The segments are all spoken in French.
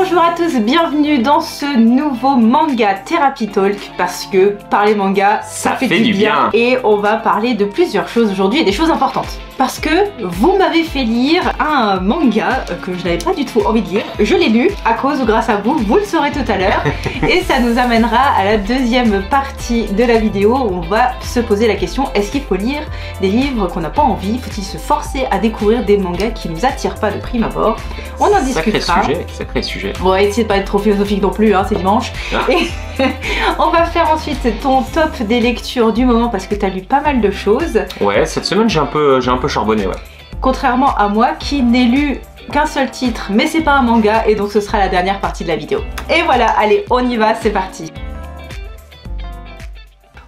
Bonjour à tous, bienvenue dans ce nouveau manga Therapy Talk, parce que parler manga, ça fait du bien. Et on va parler de plusieurs choses aujourd'hui et des choses importantes. Parce que vous m'avez fait lire un manga que je n'avais pas du tout envie de lire. Je l'ai lu à cause ou grâce à vous, vous le saurez tout à l'heure. Et ça nous amènera à la deuxième partie de la vidéo où on va se poser la question, est-ce qu'il faut lire des livres qu'on n'a pas envie? Faut-il se forcer à découvrir des mangas qui nous attirent pas de prime abord? On en discutera. Sacré sujet. Bon, essayez de pas être trop philosophique non plus, hein, c'est dimanche. Ah. Et on va faire ensuite ton top des lectures du moment parce que tu as lu pas mal de choses. Ouais, cette semaine j'ai un peu charbonné, ouais. Contrairement à moi qui n'ai lu qu'un seul titre, mais c'est pas un manga et donc ce sera la dernière partie de la vidéo. Et voilà, allez, on y va, c'est parti.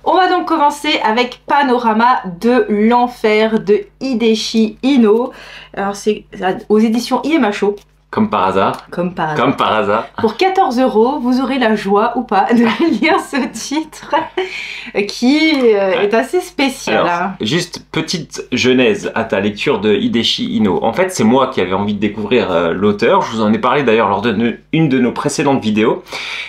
On va donc commencer avec Panorama de l'enfer de Hideshi Ino. Alors c'est aux éditions IMHO. Comme par hasard. Comme par hasard. Comme par hasard. Pour 14 €, vous aurez la joie ou pas de lire ce titre qui est assez spécial. Alors, hein. Juste petite genèse à ta lecture de Hideshi Ino. En fait, c'est moi qui avais envie de découvrir l'auteur. Je vous en ai parlé d'ailleurs lors une de nos précédentes vidéos.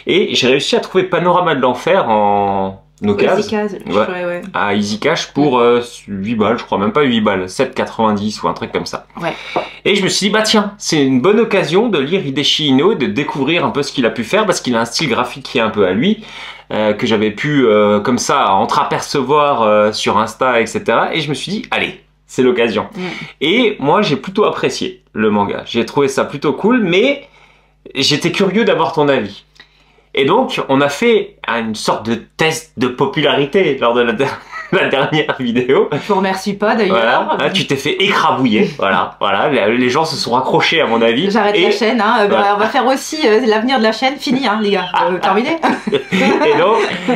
Et j'ai réussi à trouver Panorama de l'enfer en occasion. Ouais. À Easy Cash pour 8 balles, je crois, même pas 8 balles, 7,90 ou un truc comme ça. Ouais. Et je me suis dit, bah tiens, c'est une bonne occasion de lire Hideshi Ino, de découvrir un peu ce qu'il a pu faire, parce qu'il a un style graphique qui est un peu à lui, que j'avais pu, comme ça, entreapercevoir sur Insta, etc. Et je me suis dit, allez, c'est l'occasion. Et moi, j'ai plutôt apprécié le manga. J'ai trouvé ça plutôt cool, mais j'étais curieux d'avoir ton avis. Et donc, on a fait une sorte de test de popularité lors de la dernière vidéo. Je vous remercie pas d'ailleurs. Voilà. Tu t'es fait écrabouiller. voilà. Les gens se sont raccrochés à mon avis. J'arrête la chaîne. Hein. On va faire aussi l'avenir de la chaîne. Fini, hein, les gars. Terminé.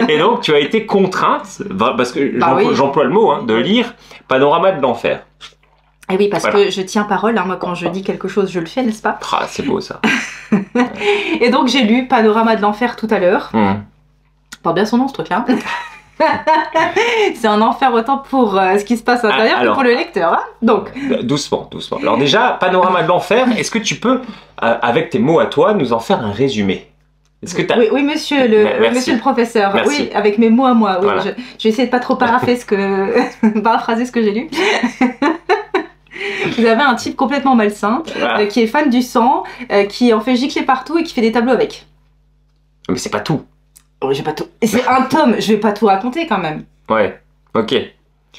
et donc, tu as été contrainte, parce que j'emploie le mot, hein, de lire Panorama de l'enfer. Et oui, parce que je tiens parole, hein, moi quand je dis quelque chose, je le fais, n'est-ce pas? Ah, c'est beau ça. Et donc j'ai lu Panorama de l'enfer tout à l'heure. Porte bien son nom ce truc-là. C'est un enfer autant pour ce qui se passe à l'intérieur que pour le lecteur. Hein, donc. Doucement. Alors déjà, Panorama de l'enfer, est-ce que tu peux, avec tes mots à toi, nous en faire un résumé? Est-ce que oui, monsieur le professeur. Merci. Oui, avec mes mots à moi. Oui, voilà. Je vais essayer de pas trop paraphraser ce que j'ai lu. Vous avez un type complètement malsain, qui est fan du sang, qui en fait gicler partout et qui fait des tableaux avec. Mais c'est pas tout. Oh, j'ai pas tout. C'est un tome, je vais pas tout raconter quand même. Ouais, ok.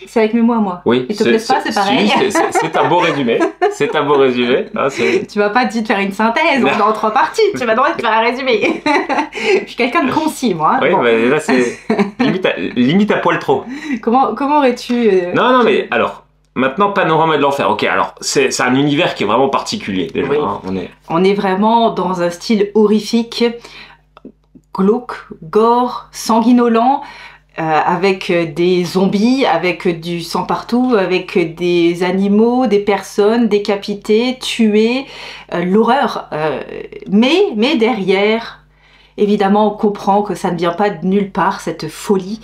C'est avec mes mots à moi. Oui. Il te plaît pas, c'est pareil. C'est un beau résumé. C'est un beau résumé. Ah, tu vas pas te dire de faire une synthèse en 3 parties. Tu vas devoir te faire un résumé. Je suis quelqu'un de concis, moi. Oui, bon. Mais là c'est limite à poil trop. Comment aurais-tu... Non, mais alors... Maintenant, Panorama de l'enfer. Ok, alors c'est un univers qui est vraiment particulier déjà. Oui. Hein, on est vraiment dans un style horrifique, glauque, gore, sanguinolent, avec des zombies, avec du sang partout, avec des animaux, des personnes décapitées, tuées, l'horreur. Mais derrière... Évidemment, on comprend que ça ne vient pas de nulle part, cette folie,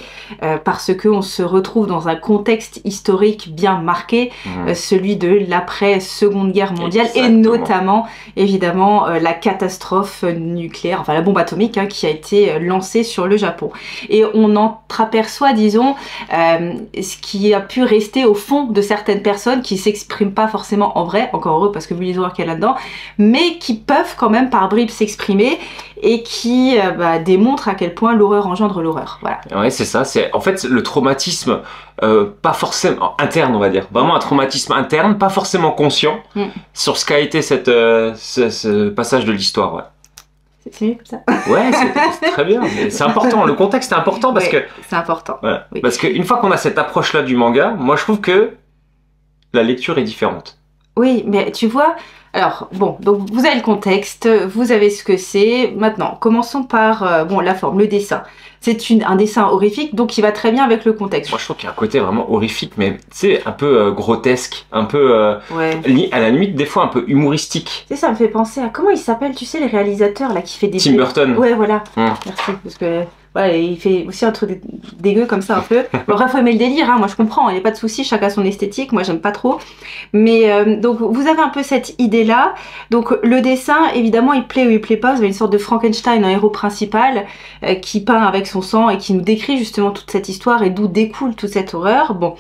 parce qu'on se retrouve dans un contexte historique bien marqué, celui de l'après-Seconde Guerre mondiale, et notamment, évidemment, la catastrophe nucléaire, enfin la bombe atomique, hein, qui a été lancée sur le Japon. Et on entreaperçoit, disons, ce qui a pu rester au fond de certaines personnes qui s'expriment pas forcément en vrai, encore heureux parce que vu les horreurs qu'il y a là-dedans, mais qui peuvent quand même par bribes s'exprimer, et qui démontre à quel point l'horreur engendre l'horreur. Voilà. Ouais, c'est ça. C'est en fait le traumatisme, pas forcément interne, on va dire. Vraiment un traumatisme interne, pas forcément conscient, sur ce qu'a été ce passage de l'histoire. Ouais. C'est mieux comme ça. Ouais, c'est très bien. C'est important. Le contexte est important parce que. C'est important. Voilà. Oui. Parce qu'une fois qu'on a cette approche-là du manga, moi je trouve que la lecture est différente. Oui, mais tu vois. Alors, bon, donc vous avez le contexte, vous avez ce que c'est. Maintenant, commençons par la forme, le dessin. C'est un dessin horrifique, donc qui va très bien avec le contexte. Moi, je trouve qu'il y a un côté vraiment horrifique, mais c'est un peu grotesque, un peu, à la limite, des fois un peu humoristique. Tu sais, ça me fait penser à, comment il s'appelle, tu sais, les réalisateurs, là, qui fait des... Tim Burton. Ouais, voilà. Merci, parce que... voilà, il fait aussi un truc dégueu comme ça un peu. Bon, après, faut aimer le délire, hein, moi je comprends, il n'y a pas de souci, chacun son esthétique, moi j'aime pas trop. Mais donc vous avez un peu cette idée-là. Donc le dessin, évidemment, il plaît ou il plaît pas. Vous avez une sorte de Frankenstein, un héros principal qui peint avec son sang et qui nous décrit justement toute cette histoire et d'où découle toute cette horreur. Bon,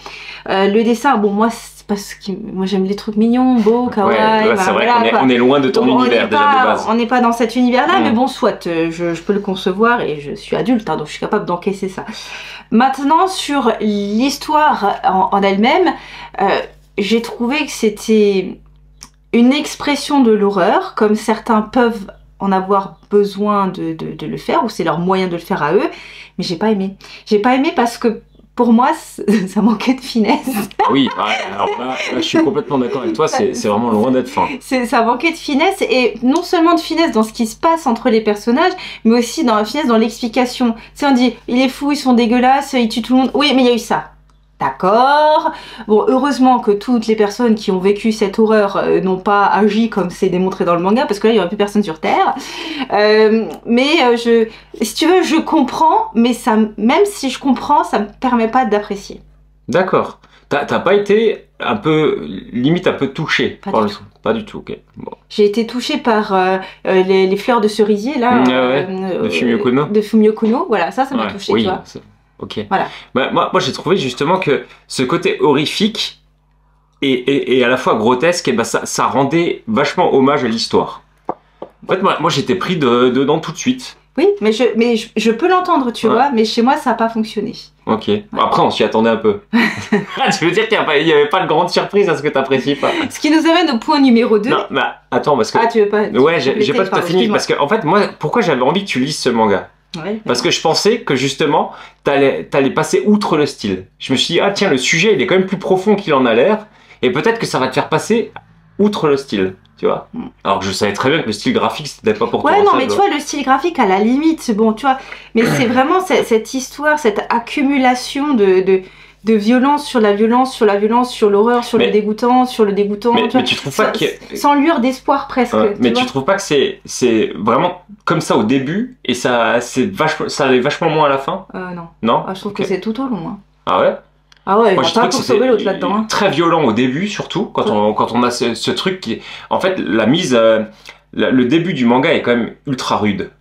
le dessin, bon moi parce que moi j'aime les trucs mignons, beaux, kawaii. Ouais, c'est vrai qu'on est loin de ton univers déjà de base. On n'est pas dans cet univers-là, mais bon, soit, je peux le concevoir et je suis adulte, hein, donc je suis capable d'encaisser ça. Maintenant, sur l'histoire en elle-même, j'ai trouvé que c'était une expression de l'horreur, comme certains peuvent en avoir besoin de le faire, ou c'est leur moyen de le faire à eux, mais j'ai pas aimé. J'ai pas aimé parce que pour moi, ça manquait de finesse. Oui, alors là, je suis complètement d'accord avec toi, c'est vraiment loin d'être fin. Ça manquait de finesse, et non seulement de finesse dans ce qui se passe entre les personnages, mais aussi dans la finesse dans l'explication. Tu sais, on dit, il est fou, ils sont dégueulasses, ils tuent tout le monde. Oui, mais il y a eu ça. D'accord. Bon, heureusement que toutes les personnes qui ont vécu cette horreur n'ont pas agi comme c'est démontré dans le manga, parce que là, il n'y aurait plus personne sur Terre. Si tu veux, je comprends, mais ça, même si je comprends, ça me permet pas d'apprécier. D'accord. T'as pas été un peu, limite un peu touché par le son? Pas du tout, ok. Bon. J'ai été touchée par les fleurs de cerisier, là. De Fumio Kuno. De Fumio Kuno, voilà, ça m'a touchée, oui, tu vois. Ok. Voilà. Bah, moi j'ai trouvé justement que ce côté horrifique et à la fois grotesque, et ben ça rendait vachement hommage à l'histoire. En fait, moi j'étais pris dedans tout de suite. Oui, mais je peux l'entendre, tu vois, mais chez moi ça n'a pas fonctionné. Ok. Ouais. Après, on s'y attendait un peu. Tu veux dire qu'il n'y avait pas de grande surprise à ce que tu n'apprécies pas? Ce qui nous amène au point numéro 2. Non, mais attends, parce que. Ah, tu veux pas? Ouais, j'ai pas tout à fini. Parce que, en fait, moi, pourquoi j'avais envie que tu lises ce manga? Ouais, parce que je pensais que justement, t'allais passer outre le style. Je me suis dit, ah tiens, le sujet, il est quand même plus profond qu'il en a l'air. Et peut-être que ça va te faire passer outre le style. Tu vois, alors que je savais très bien que le style graphique c'était pas pour toi. Ouais, non, mais tu vois, le style graphique à la limite, c'est bon, tu vois. Mais c'est vraiment cette histoire, cette accumulation de violence sur la violence, sur la violence, sur l'horreur, sur le dégoûtant, sur le dégoûtant. Mais tu trouves pas que. Sans lueur d'espoir presque. Mais tu trouves pas que c'est vraiment comme ça au début et ça allait vachement moins à la fin? Non. Non. Je trouve que c'est tout au long. Hein. Ah ouais? Ah ouais, il n'y a pas pour sauver l'autre là-dedans. Hein. Très violent au début, surtout, quand on a ce truc qui... En fait, la mise... le début du manga est quand même ultra rude.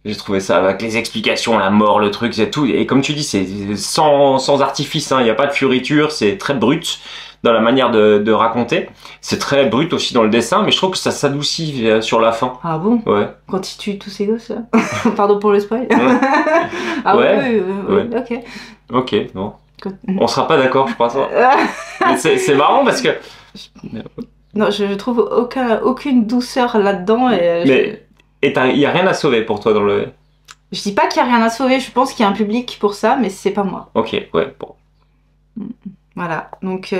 J'ai trouvé ça, avec les explications, la mort, le truc, c'est tout. Et comme tu dis, c'est sans artifice, hein. Il n'y a pas de fioriture, c'est très brut dans la manière de raconter. C'est très brut aussi dans le dessin, mais je trouve que ça s'adoucit sur la fin. Ah bon? Ouais. Quand il tue tous ces gosses, là. Pardon pour le spoil. Ah ouais, ok. Ok, bon. On sera pas d'accord, je pense. Mais c'est marrant parce que... Non, je trouve aucune douceur là-dedans. Mais il n'y a rien à sauver pour toi dans le... Je dis pas qu'il n'y a rien à sauver, je pense qu'il y a un public pour ça, mais c'est pas moi. Ok, ouais, bon. Voilà, donc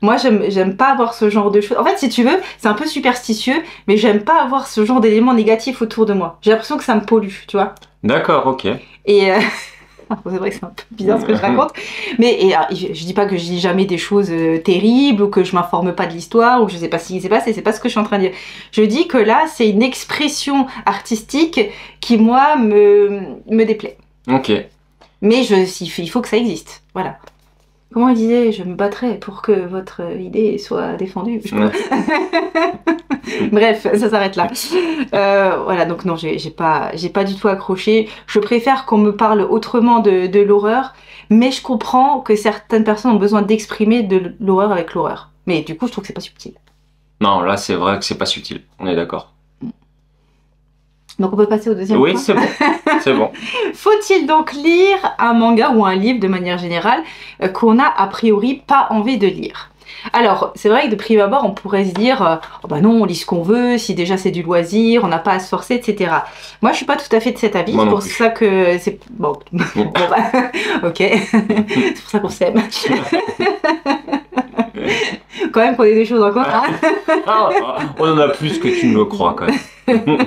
moi j'aime pas avoir ce genre de choses. En fait, si tu veux, c'est un peu superstitieux, mais j'aime pas avoir ce genre d'éléments négatifs autour de moi. J'ai l'impression que ça me pollue, tu vois. D'accord, ok. Et... c'est vrai que c'est un peu bizarre ce que je raconte, mais je dis pas que je dis jamais des choses terribles ou que je m'informe pas de l'histoire ou que je sais pas ce qui s'est passé, c'est pas ce que je suis en train de dire. Je dis que là c'est une expression artistique qui moi me déplaît. Ok. Mais il faut que ça existe, voilà. Comment il disait, je me battrai pour que votre idée soit défendue. Bref, ça s'arrête là. Voilà, donc non, j'ai pas du tout accroché. Je préfère qu'on me parle autrement de l'horreur, mais je comprends que certaines personnes ont besoin d'exprimer de l'horreur avec l'horreur. Mais du coup, je trouve que c'est pas subtil. Non, là, c'est vrai que c'est pas subtil. On est d'accord. Donc on peut passer au deuxième point. Oui, c'est bon. C'est bon. Faut-il donc lire un manga ou un livre de manière générale qu'on a a priori pas envie de lire? Alors, c'est vrai que de prime abord, on pourrait se dire oh bah non, on lit ce qu'on veut, si déjà c'est du loisir, on n'a pas à se forcer, etc. Moi, je suis pas tout à fait de cet avis, c'est pour ça que c'est... Bon, ok, c'est pour ça qu'on s'aime. Quand même qu'on ait des choses en commun. On en a plus que tu ne le crois, quand même.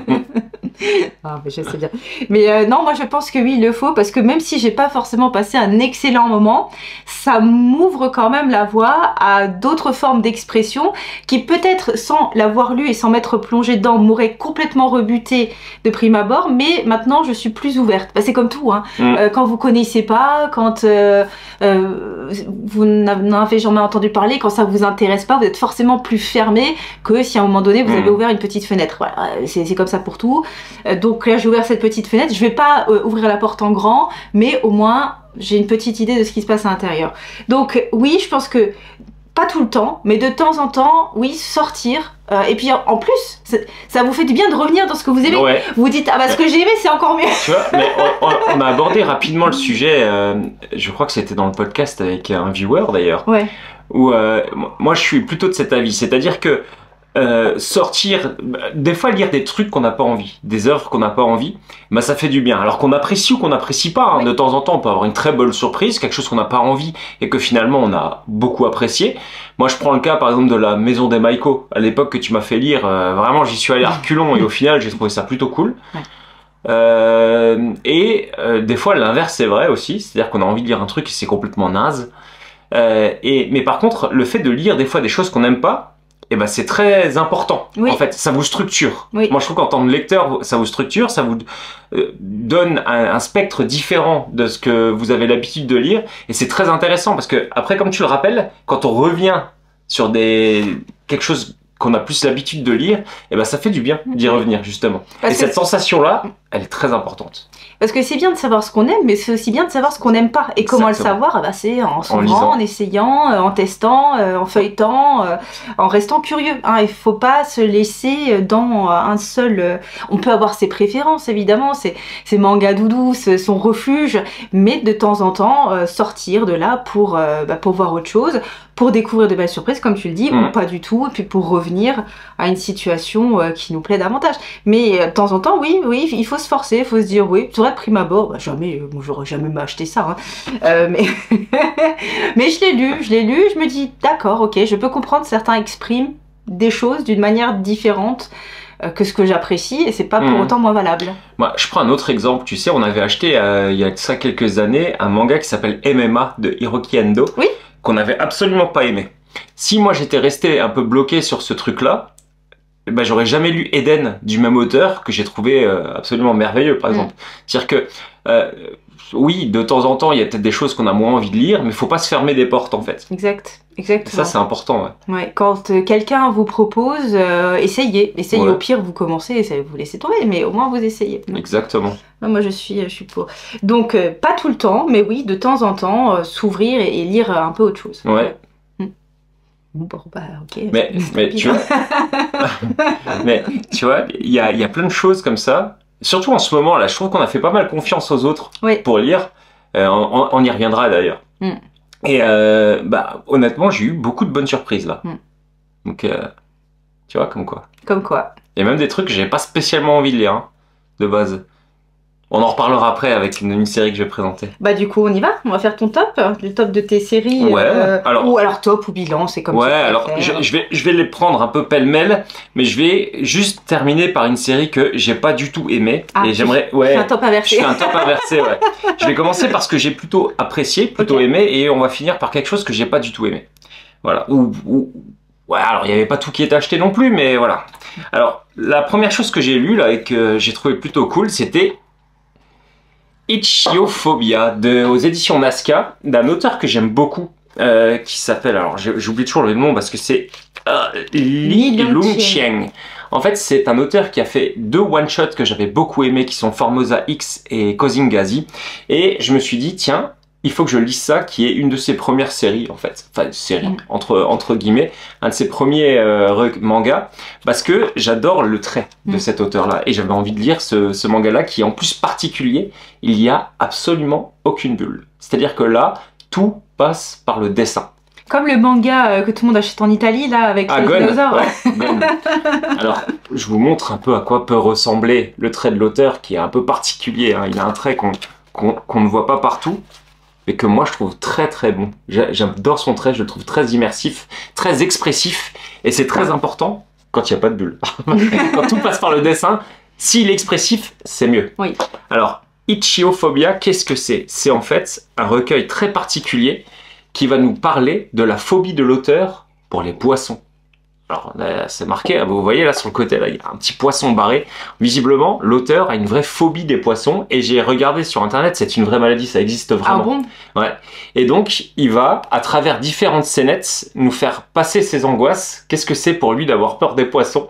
Ah, mais je sais bien. Mais non, moi je pense que oui, il le faut parce que même si j'ai pas forcément passé un excellent moment, ça m'ouvre quand même la voie à d'autres formes d'expression qui peut-être sans l'avoir lu et sans m'être plongée dedans m'auraient complètement rebuté de prime abord, mais maintenant je suis plus ouverte. Bah, c'est comme tout, hein. Quand vous connaissez pas, quand vous n'en avez jamais entendu parler, quand ça vous intéresse pas, vous êtes forcément plus fermé que si à un moment donné vous avez ouvert une petite fenêtre. Voilà, c'est comme ça pour tout. Donc là j'ai ouvert cette petite fenêtre, je vais pas ouvrir la porte en grand, mais au moins j'ai une petite idée de ce qui se passe à l'intérieur. Donc oui, je pense que pas tout le temps, mais de temps en temps, oui, sortir. Et puis en plus, ça vous fait du bien de revenir dans ce que vous aimez. Ouais. Vous vous dites, ah bah ce que j'ai aimé, c'est encore mieux. Tu vois, mais on a abordé rapidement le sujet, je crois que c'était dans le podcast avec un viewer d'ailleurs, Ouais. où moi je suis plutôt de cet avis, c'est-à-dire que sortir, des fois lire des trucs qu'on n'a pas envie, des œuvres qu'on n'a pas envie, bah ça fait du bien. Alors qu'on apprécie ou qu'on n'apprécie pas, hein. Oui. De temps en temps on peut avoir une très bonne surprise, quelque chose qu'on n'a pas envie et que finalement on a beaucoup apprécié. Moi je prends le cas par exemple de La Maison des Maïko, à l'époque que tu m'as fait lire, vraiment j'y suis allé à reculons et au final j'ai trouvé ça plutôt cool. Ouais. Des fois l'inverse c'est vrai aussi, c'est-à-dire qu'on a envie de lire un truc et c'est complètement naze. Mais par contre le fait de lire des fois des choses qu'on n'aime pas, et ben c'est très important. Oui. En fait, ça vous structure. Oui. Moi, je trouve qu'en tant que lecteur, ça vous structure, ça vous donne un spectre différent de ce que vous avez l'habitude de lire, et c'est très intéressant parce que après, comme tu le rappelles, quand on revient sur quelque chose qu'on a plus l'habitude de lire, et ben ça fait du bien d'y revenir justement. Parce et cette sensation-là, elle est très importante. Parce que c'est bien de savoir ce qu'on aime, mais c'est aussi bien de savoir ce qu'on n'aime pas. Et comment Exactement. le savoir? Ah bah, c'est en s'ouvrant, lisant. en essayant, en testant, en feuilletant, en restant curieux. Hein. Il faut pas se laisser dans un seul... On peut avoir ses préférences, évidemment, ses mangas doudous, son refuge, mais de temps en temps, sortir de là pour voir autre chose, pour découvrir de belles surprises, comme tu le dis, ou pas du tout, et puis pour revenir à une situation qui nous plaît davantage. Mais de temps en temps, oui, il faut se forcer, il faut se dire, oui, c'est vrai, de prime abord, bah, jamais, moi j'aurais jamais acheté ça, hein. Mais mais je l'ai lu, je me dis, d'accord, ok, je peux comprendre, certains expriment des choses d'une manière différente que ce que j'apprécie, et c'est pas pour autant moins valable. Moi, je prends un autre exemple, tu sais, on avait acheté il y a ça quelques années un manga qui s'appelle MMA de Hiroki Endo, oui, qu'on n'avait absolument pas aimé. Si moi j'étais resté un peu bloqué sur ce truc-là, ben, j'aurais jamais lu Eden du même auteur que j'ai trouvé absolument merveilleux, par exemple. C'est-à-dire que oui, de temps en temps, il y a peut-être des choses qu'on a moins envie de lire, mais il faut pas se fermer des portes, en fait. Exactement. Ça, c'est important, ouais. Ouais, quand quelqu'un vous propose, essayez. Ouais. Au pire, vous commencez et vous laissez tomber, mais au moins vous essayez. Exactement. Moi, je suis pour. Donc, pas tout le temps, mais oui, de temps en temps, s'ouvrir et lire un peu autre chose. Ouais. Bon, bah, ok. Mais tu vois, mais tu vois, il y a plein de choses comme ça. Surtout en ce moment, là, je trouve qu'on a fait pas mal confiance aux autres pour lire. On y reviendra d'ailleurs. Et bah, honnêtement, j'ai eu beaucoup de bonnes surprises là. Donc, tu vois, comme quoi. Comme quoi. Il y a même des trucs que j'avais pas spécialement envie de lire, hein, de base. On en reparlera après avec une série que je vais présenter. Bah du coup on y va, on va faire ton top, le top de tes séries. Ouais. Ou alors top ou bilan, c'est comme ça. Ouais, alors je vais les prendre un peu pêle-mêle, mais je vais juste terminer par une série que j'ai pas du tout aimée. Et j'aimerais. Ouais. Je fais un top inversé. Je fais un top inversé, ouais. Je vais commencer par ce que j'ai plutôt apprécié, plutôt aimé, et on va finir par quelque chose que j'ai pas du tout aimé. Voilà. Ouais, alors il y avait pas tout qui était acheté non plus, mais voilà. Alors la première chose que j'ai lue là et que j'ai trouvé plutôt cool, c'était Ichiophobia aux éditions Nazca, d'un auteur que j'aime beaucoup, qui s'appelle, alors j'oublie toujours le nom parce que c'est Li Longqiang. En fait, c'est un auteur qui a fait 2 one-shots que j'avais beaucoup aimés, qui sont Formosa X et Kozingazi. Et je me suis dit, tiens, il faut que je lise ça, qui est une de ses premières séries, en fait. Enfin, série, entre guillemets, un de ses premiers mangas, parce que j'adore le trait de cet auteur-là. Et j'avais envie de lire ce manga-là, qui est en plus particulier. Il n'y a absolument aucune bulle. C'est-à-dire que là, tout passe par le dessin. Comme le manga que tout le monde achète en Italie, là, avec les dinosaures. Ouais, Gon. Alors, je vous montre un peu à quoi peut ressembler le trait de l'auteur, qui est un peu particulier. Hein. Il a un trait qu'on ne voit pas partout, mais que moi je trouve très très bon. J'adore son trait, je le trouve très immersif, très expressif, et c'est très important quand il n'y a pas de bulle. Quand tout passe par le dessin, S'il est expressif, c'est mieux. Oui. Alors, Ichiophobia, qu'est-ce que c'est? C'est en fait un recueil très particulier qui va nous parler de la phobie de l'auteur pour les poissons. Alors, c'est marqué, vous voyez là sur le côté, là, il y a un petit poisson barré. Visiblement, l'auteur a une vraie phobie des poissons, et j'ai regardé sur internet, c'est une vraie maladie, ça existe vraiment. Ah bon? Ouais. Et donc, il va, à travers différentes scénettes, nous faire passer ses angoisses. Qu'est-ce que c'est pour lui d'avoir peur des poissons?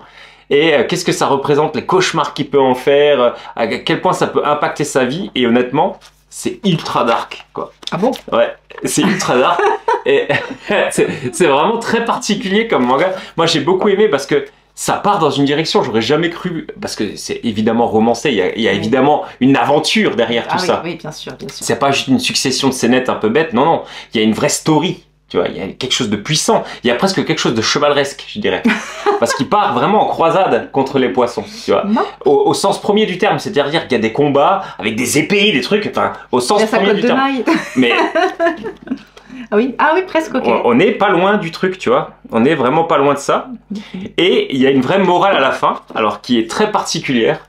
Et qu'est-ce que ça représente, les cauchemars qu'il peut en faire, à quel point ça peut impacter sa vie. Et honnêtement, c'est ultra dark, quoi. Ah bon? Ouais, c'est ultra dark. Et c'est vraiment très particulier comme manga. Moi, j'ai beaucoup aimé parce que ça part dans une direction, j'aurais jamais cru, parce que c'est évidemment romancé, il y a évidemment une aventure derrière tout ça. Oui, bien sûr, bien sûr. C'est pas juste une succession de scénettes un peu bêtes, non, non. Il y a une vraie story, tu vois, il y a quelque chose de puissant. Il y a presque quelque chose de chevaleresque, je dirais. Parce qu'il part vraiment en croisade contre les poissons, tu vois. Au sens premier du terme, c'est-à-dire qu'il y a des combats avec des épées, des trucs, enfin, au sens premier du terme. Mais ah oui, presque, ok. On n'est pas loin du truc, tu vois. On est vraiment pas loin de ça. Et il y a une vraie morale à la fin, alors qui est très particulière,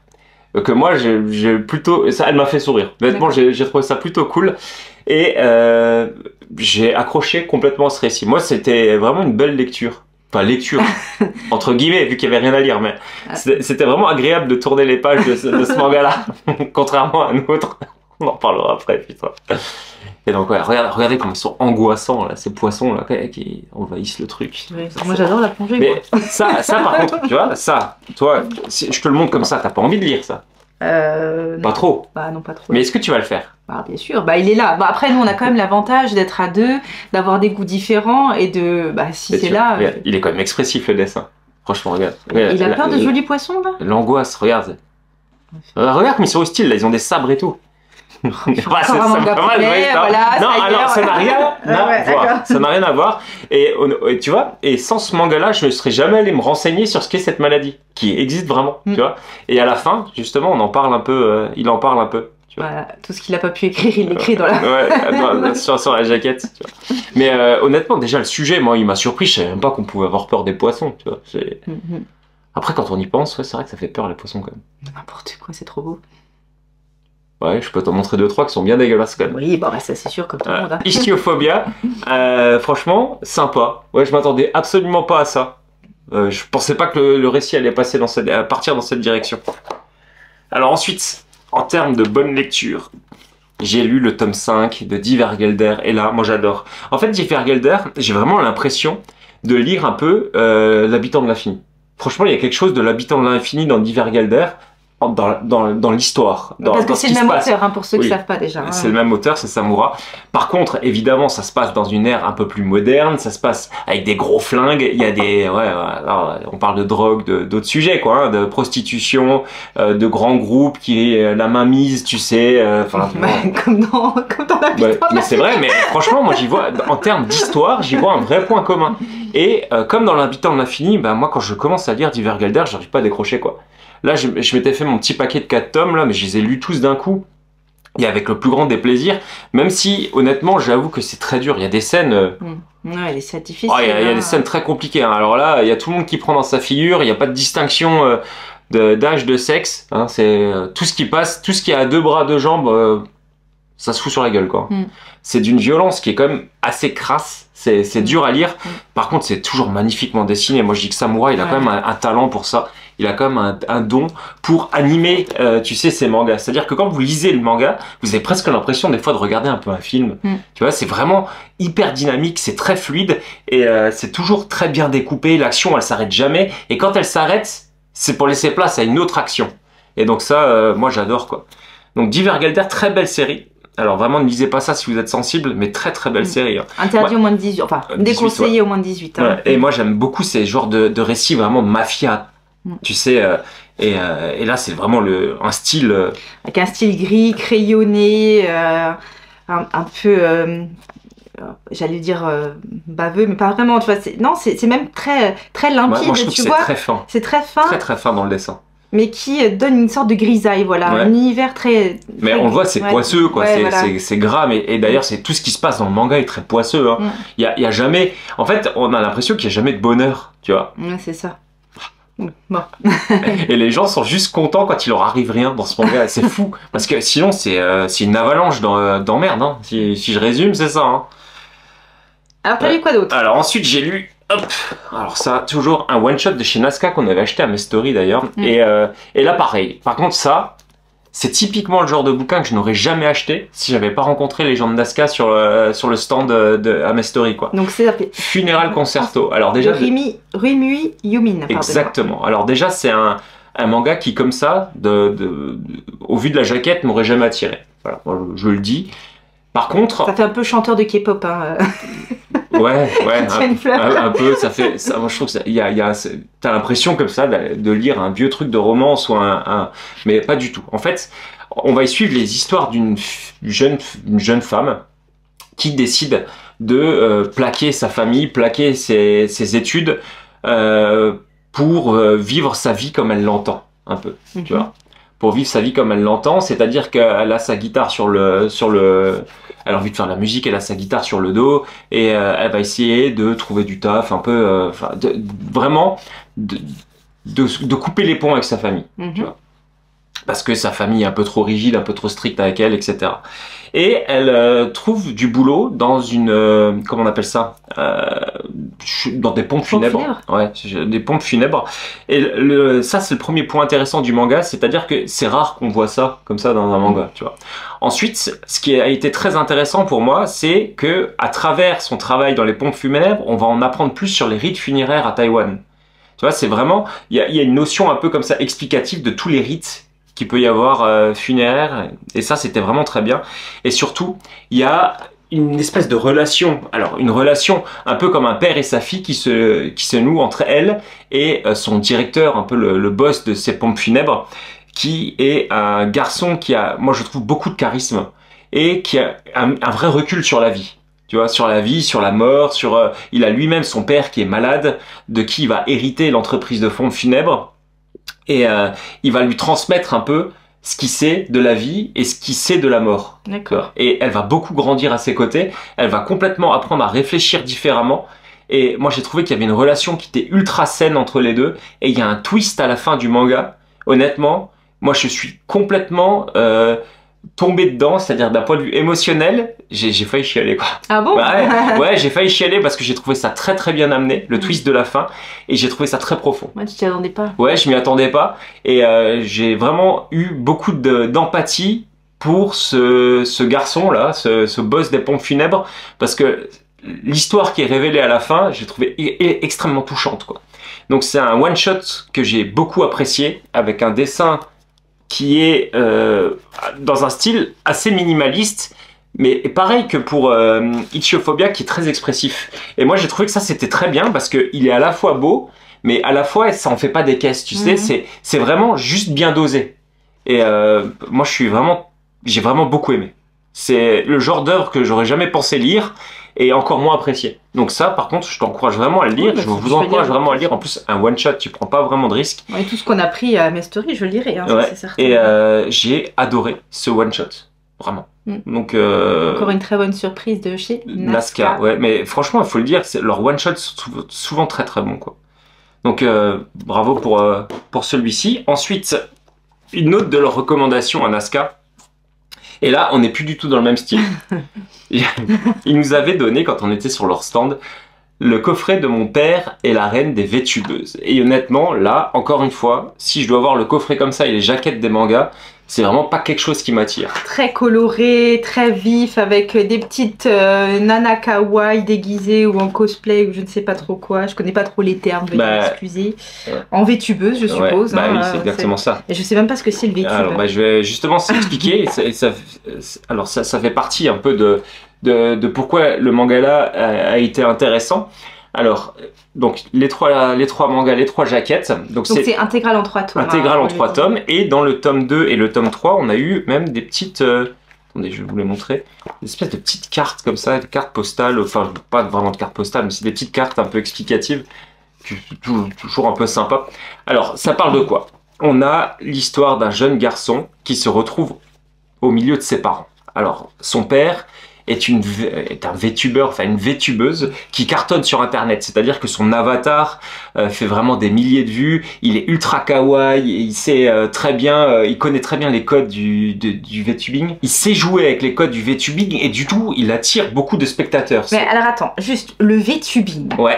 que moi, j'ai plutôt... Ça, elle m'a fait sourire. Honnêtement, j'ai trouvé ça plutôt cool. Et j'ai accroché complètement à ce récit. Moi, c'était vraiment une belle lecture. Enfin, lecture, entre guillemets, vu qu'il n'y avait rien à lire. Mais c'était vraiment agréable de tourner les pages de ce manga-là, contrairement à un autre. On en parlera après, putain. Et donc, ouais, regardez comme ils sont angoissants, là, ces poissons là, qui envahissent le truc. Ouais, moi, j'adore la plongée. Mais ça, par contre, tu vois, ça, toi, si je te le montre comme ça, t'as pas envie de lire ça? Pas trop. Bah non, pas trop. Mais est-ce que tu vas le faire? Bah bien sûr, bah il est là. Bah, après, nous, on a quand même l'avantage d'être à deux, d'avoir des goûts différents et de... Bah si c'est là... Regarde, il est quand même expressif, le dessin. Franchement, regarde. Il a peur de jolis poissons, là? L'angoisse, regarde. Regarde comme ils sont hostiles, là, ils ont des sabres et tout. Voilà, ça n'a rien à voir. Ça n'a rien à voir. Et tu vois, et sans ce manga-là, je ne serais jamais allé me renseigner sur ce qu'est cette maladie, qui existe vraiment, tu vois. Et à la fin, justement, on en parle un peu, il en parle un peu. Tu vois. Voilà, tout ce qu'il n'a pas pu écrire, il l'écrit dans la... sur la jaquette. Tu vois. Mais honnêtement, déjà, le sujet, moi, il m'a surpris. Je savais même pas qu'on pouvait avoir peur des poissons, tu vois. Après, quand on y pense, ouais, c'est vrai que ça fait peur, les poissons, quand même. N'importe quoi, c'est trop beau. Ouais, je peux t'en montrer 2-3 qui sont bien dégueulasses quand même. Oui, bah ça c'est sûr, comme tout le monde. Hein. Ichthyophobia, franchement, sympa. Ouais, je m'attendais absolument pas à ça. Je pensais pas que le récit allait passer partir dans cette direction. Alors ensuite, en termes de bonne lecture, j'ai lu le tome 5 de Divergelder, et là, moi j'adore. En fait, Divergelder, j'ai vraiment l'impression de lire un peu L'Habitant de l'Infini. Franchement, il y a quelque chose de L'Habitant de l'Infini dans Divergelder, dans l'histoire. Parce que c'est le même auteur, hein, pour ceux qui ne savent pas déjà. C'est le même auteur, c'est Samura. Par contre, évidemment, ça se passe dans une ère un peu plus moderne, ça se passe avec des gros flingues, il y a des... alors, on parle de drogue, d'autres sujets, quoi, hein, de prostitution, de grands groupes qui la main mise, tu sais... comme dans l'Habitant. Mais c'est vrai, mais franchement, moi, j'y vois, en termes d'histoire, j'y vois un vrai point commun. Et comme dans L'Habitant de l'Infini, moi, quand je commence à lire Divergelder, j'arrive pas à décrocher, quoi. Là, je m'étais fait mon petit paquet de 4 tomes, là, mais je les ai lus tous d'un coup. Et avec le plus grand des plaisirs. Même si, honnêtement, j'avoue que c'est très dur. Il y a des scènes... Ouais, des scènes difficiles. Il y a des scènes très compliquées. Hein. Alors là, il y a tout le monde qui prend dans sa figure. Il n'y a pas de distinction d'âge, de sexe. Hein. C'est tout ce qui passe, tout ce qui a 2 bras, 2 jambes, ça se fout sur la gueule, quoi. C'est d'une violence qui est quand même assez crasse. C'est dur à lire. Par contre, c'est toujours magnifiquement dessiné. Moi, je dis que Samura, il a quand même un talent pour ça. Il a quand même un don pour animer, tu sais, ces mangas. C'est-à-dire que quand vous lisez le manga, vous avez presque l'impression des fois de regarder un peu un film. Tu vois, c'est vraiment hyper dynamique, c'est très fluide et c'est toujours très bien découpé. L'action, elle s'arrête jamais. Et quand elle s'arrête, c'est pour laisser place à une autre action. Et donc ça, moi, j'adore, quoi. Donc Divergelder, très belle série. Alors vraiment, ne lisez pas ça si vous êtes sensible, mais très très belle série. Hein. Interdit au moins de 18, enfin déconseillé au moins de 18. Hein. Ouais. Et moi, j'aime beaucoup ces genres de récits vraiment de mafia. Tu sais, et là c'est vraiment un style... Avec un style gris, crayonné, un peu, j'allais dire baveux, mais pas vraiment, tu vois, c'est même très, très limpide, moi, je trouve tu que vois. C'est très fin. C'est très fin. Très très fin dans le dessin. Mais qui donne une sorte de grisaille, voilà, un univers très... Mais on le voit, c'est poisseux, quoi, c'est gras, et d'ailleurs, c'est tout ce qui se passe dans le manga est très poisseux, hein. Il y a jamais... En fait, on a l'impression qu'il n'y a jamais de bonheur, tu vois. C'est ça. Bon. Et les gens sont juste contents quand il leur arrive rien dans ce manga. C'est fou. Parce que sinon, c'est une avalanche d'emmerde. Hein. Si je résume, c'est ça. Hein. Alors, t'as lu quoi d'autre? Alors ensuite, j'ai lu... Hop. Alors ça, toujours un one-shot de chez Nazca qu'on avait acheté à Mestory d'ailleurs. Et là, pareil. Par contre, ça... C'est typiquement le genre de bouquin que je n'aurais jamais acheté si j'avais pas rencontré les gens de Nazca sur le stand à Mestory, quoi. Donc c'est Funeral Concerto. Alors déjà, Rimui Yumin. Exactement. Alors déjà, c'est un manga qui, comme ça, au vu de la jaquette, m'aurait jamais attiré. Voilà, moi, je le dis. Par contre... Ça fait un peu chanteur de K-pop, hein. Ouais, un peu, ça fait... Ça, moi, je trouve que t'as l'impression comme ça de lire un vieux truc de romance ou mais pas du tout. En fait, on va y suivre les histoires d'une jeune femme qui décide de plaquer sa famille, plaquer ses études pour vivre sa vie comme elle l'entend, un peu, tu vois. Pour vivre sa vie comme elle l'entend, c'est-à-dire qu'elle a sa guitare elle a envie de faire de la musique, elle a sa guitare sur le dos et elle va essayer de trouver du taf, un peu, vraiment de couper les ponts avec sa famille, tu vois. Parce que sa famille est un peu trop rigide, un peu trop stricte avec elle, etc. Et elle trouve du boulot dans une... comment on appelle ça, dans des pompes funèbres. Ouais, des pompes funèbres. Et ça, c'est le premier point intéressant du manga, c'est-à-dire que c'est rare qu'on voit ça, comme ça, dans un manga, tu vois. Ensuite, ce qui a été très intéressant pour moi, c'est que à travers son travail dans les pompes funèbres, on va en apprendre plus sur les rites funéraires à Taïwan. Tu vois, c'est vraiment... Il y a une notion un peu comme ça explicative de tous les rites qu'il peut y avoir funéraire, et ça c'était vraiment très bien. Et surtout, il y a une espèce de relation, alors une relation un peu comme un père et sa fille qui se noue entre elle et son directeur, un peu le boss de ces pompes funèbres, qui est un garçon qui a, moi je trouve, beaucoup de charisme et qui a un vrai recul sur la vie. Tu vois, sur la vie, sur la mort, il a lui-même son père qui est malade, de qui il va hériter l'entreprise de pompes funèbres. Et il va lui transmettre un peu ce qu'il sait de la vie et ce qu'il sait de la mort. D'accord. Et elle va beaucoup grandir à ses côtés. Elle va complètement apprendre à réfléchir différemment. Et moi, j'ai trouvé qu'il y avait une relation qui était ultra saine entre les deux. Et il y a un twist à la fin du manga. Honnêtement, moi, je suis complètement tombé dedans. C'est-à-dire d'un point de vue émotionnel, j'ai failli chialer, quoi. Ah bon? Ouais, j'ai failli chialer parce que j'ai trouvé ça très très bien amené, le twist de la fin. Et j'ai trouvé ça très profond. Ouais, tu t'y attendais pas. Ouais, je m'y attendais pas. Et j'ai vraiment eu beaucoup d'empathie pour ce garçon-là, ce boss des pompes funèbres, parce que l'histoire qui est révélée à la fin, j'ai trouvé extrêmement touchante, quoi. Donc c'est un one-shot que j'ai beaucoup apprécié, avec un dessin qui est dans un style assez minimaliste, mais pareil que pour Ichiophobia, qui est très expressif. Et moi j'ai trouvé que ça c'était très bien, parce qu'il est à la fois beau, mais à la fois ça en fait pas des caisses, tu sais, c'est vraiment juste bien dosé. Et moi j'ai vraiment beaucoup aimé. C'est le genre d'œuvre que j'aurais jamais pensé lire, et encore moins apprécié. Donc ça, par contre, je t'encourage vraiment à le lire. Oui, bah, je vous encourage vraiment à le lire. En plus, un one-shot, tu prends pas vraiment de risque. Et tout ce qu'on a pris à Mestory, je le lirai, hein, ouais. c'est certain. Et j'ai adoré ce one-shot, vraiment. Donc encore une très bonne surprise de chez Nazca. Ouais, mais franchement, il faut le dire, leurs one-shots sont souvent très très bons, quoi. Donc bravo pour celui-ci. Ensuite, une autre de leurs recommandations à Nazca. Et là, on n'est plus du tout dans le même style. Ils nous avaient donné, quand on était sur leur stand, le coffret de Mon père et la reine des Vétubeuses. Et honnêtement, là, encore une fois, si je dois avoir le coffret comme ça et les jaquettes des mangas, c'est vraiment pas quelque chose qui m'attire. Très coloré, très vif, avec des petites nanas kawaii déguisées ou en cosplay ou je ne sais pas trop quoi. Je connais pas trop les termes, veuillez m'excuser. En vétubeuse, je suppose. Bah oui, c'est exactement ça. Et je sais même pas ce que c'est le vétube. Alors, je vais justement s'expliquer. Alors, ça fait partie un peu de pourquoi le manga là a été intéressant. Alors, donc les trois mangas, les trois jaquettes. Donc c'est intégral en 3 tomes. Intégral en 3 tomes. Et dans le tome 2 et le tome 3, on a eu même des petites... attendez, je vais vous les montrer. Des espèces de petites cartes comme ça, des cartes postales. Enfin, pas vraiment de cartes postales, mais c'est des petites cartes un peu explicatives. Toujours un peu sympa. Alors, ça parle de quoi? On a l'histoire d'un jeune garçon qui se retrouve au milieu de ses parents. Alors, son père est un VTuber, enfin une VTubeuse qui cartonne sur internet. C'est-à-dire que son avatar fait vraiment des milliers de vues, il est ultra kawaii, il sait très bien, il connaît très bien les codes du VTubing, il sait jouer avec les codes du VTubing et du tout, il attire beaucoup de spectateurs. Mais alors attends, juste le VTubing. Ouais.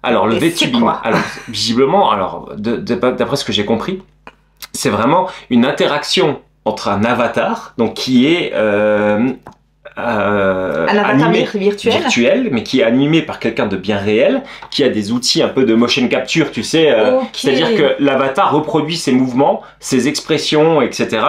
Alors le VTubing, quoi alors visiblement, alors d'après ce que j'ai compris, c'est vraiment une interaction entre un avatar, donc qui est un avatar virtuel, mais qui est animé par quelqu'un de bien réel, qui a des outils un peu de motion capture, tu sais, c'est-à-dire que l'avatar reproduit ses mouvements, ses expressions, etc.